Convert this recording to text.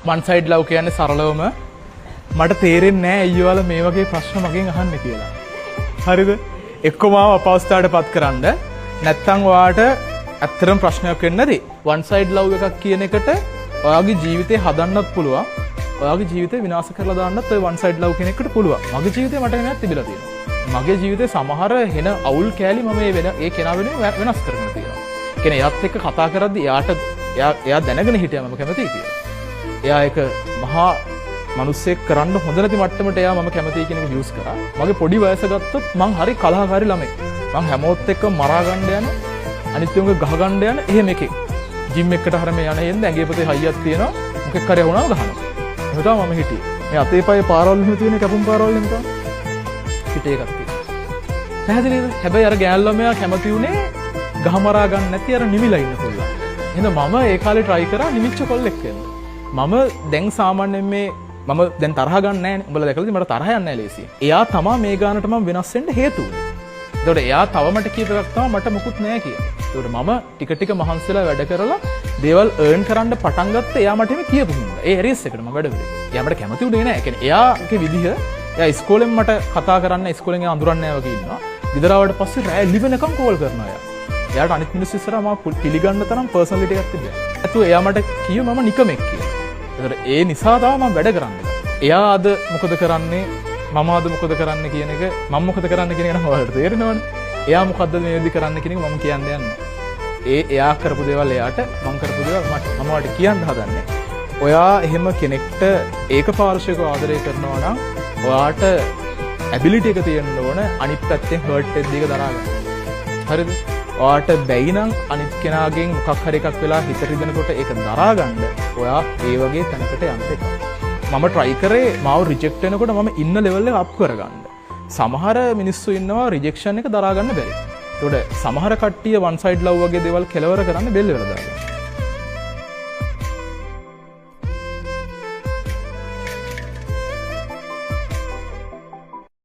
one side love කියන්නේ සරලවම මට තේරෙන්නේ නැහැ අයියෝලා මේ වගේ ප්‍රශ්න මගෙන් අහන්න කියලා. හරිද? එක්කම අපවස්ථාවටපත් කරන්න නැත්නම් ඔයාට ඇත්තටම ප්‍රශ්නයක් වෙන්නේ නැති. one side love එකක් කියන එකට ඔයාගේ ජීවිතේ හදන්නත් පුළුවන්. ඔයාගේ ජීවිතේ විනාශ කරලා දාන්නත් ඔය one side love කියන එකට පුළුවන්. මගේ ජීවිතේ මට එහෙමයක් තිබිලා තියෙනවා. මගේ ජීවිතේ සමහර වෙන අවුල් කෑලි මම ඒ කෙනා වෙනුවෙන් වෙනස් කරගෙන තියෙනවා. කියන්නේ එයාත් එක්ක කතා කරද්දී එයා දැනගෙන හිටියා මම කැමතියි කියලා. එයා එක මහා මිනිස්සෙක් කරන්න හොඳ නැති මට්ටමට එයා මම කැමතියි කියන එක යූස් කරා. මගේ පොඩි වයස ගත්තොත් මං හරි කලහකාරී ළමෙක්. මං හැමෝත් එක්ක මරා ගන්න යන අනිත් උන්ගේ ගහ ගන්න යන එහෙම එකෙක්. ජිම් එකකට හරම යන යෙන්ද ඇඟේ පොතේ හයියක් තියෙනවා. මොකෙක් කරේ වුණාම ගහනවා. එහෙම තමයි මම හිටියේ. මේ අතේ පයේ පාරවල් එහෙම තියෙන කැපුම් පාරවල් එහෙම තමයි. හිටේ එකක් තියෙනවා. පැහැදිලිද? හැබැයි අර ගෑල් ළමයා කැමති උනේ ගහ මරා ගන්න නැති අර නිමිලා ඉන්න කොල්ලා. එහෙනම් මම ඒ කාලේ try කරා නිමිච්ච කොල්ලෙක් වෙන්න. මම දැන් සාමාන්‍යයෙන් මම දැන් තරහ ගන්න නැහැ නේ. උඹලා දැකලාද මට තරහ යන්නේ නැහැ ලේසියෙන්. එයා තමයි මේ ගානට මම වෙනස් වෙන්න හේතු උනේ. ඒතකොට එයා තව මට කියප එකක් තමයි මට මොකුත් නැහැ කියලා. ඒතකොට මම ටික ටික මහන්සිලා වැඩ කරලා දේවල් earn කරන්න පටන් ගත්තා. එයා මට එහෙම කියපු හින්දා. ඒ ඇරියස් එකට මම වැඩ කරේ. එයා මට කැමති උනේ නැහැ. ඒ කියන්නේ එයාගේ විදිහ එයා ඉස්කෝලෙන් මට කතා කරන්න ඉස්කෝලෙන් එයා අඳුරන්නේ නැහැ වගේ ඉන්නවා. ගෙදර ආවට පස්සේ රෑ ලිවෙනකම් කෝල් කරනවා එයා. එයාට අනිත් මිනිස්සු ඉස්සරහා මම පිළිගන්න තරම් පර්සනැලිටි එකක් තිබ්බා. ඒත් එයා මට කිව්ව මම නිකමෙක් කියලා. ඒතකොට ඒ නිසා තමයි මම වැඩ කරන්නේ. එයා අද මොකද කරන්නේ මම අද මොකද කරන්නේ කියන එක මම මොකද කරන්නේ කියන එක නම් ඔයාලට තේරෙනවනේ. එයා මොකද්ද මේ විදි කරන්න කියන එක මම කියන්නේ යන්නේ. එයා කරපු දේවල් එයාට මම කරපු දේවල් මම ඔයාලට කියන්න හදන්නේ. ඔයා එහෙම කෙනෙක්ට ඒකපාර්ශ්විකව ආදරය කරනවා නම් ඔයාට ඇබිලිටි එක තියෙන්න ඕන අනිත් පැත්තෙන් හර්ට් වෙද්දී ඒක දරා ගන්න. හරිද? ඔයාට බැයි නම් අනිත් කෙනාගෙන් මොකක් හරි එකක් වෙලා හිත රිදෙනකොට ඒක දරා ගන්න. ඔයා ඒ වගේ තැනකට යන්න එපා. මම try කරේ මාව රිජෙක්ට් වෙනකොට මම ඉන්න ලෙවල් එක අප් කරගන්න. සමහර මිනිස්සු ඉන්නවා රිජෙක්ෂන් එක දරා ගන්න බැරි. ඒකට සමහර කට්ටිය one side love වගේ දේවල් කෙලවර කරන්න බෙල්ල වෙලා දානවා.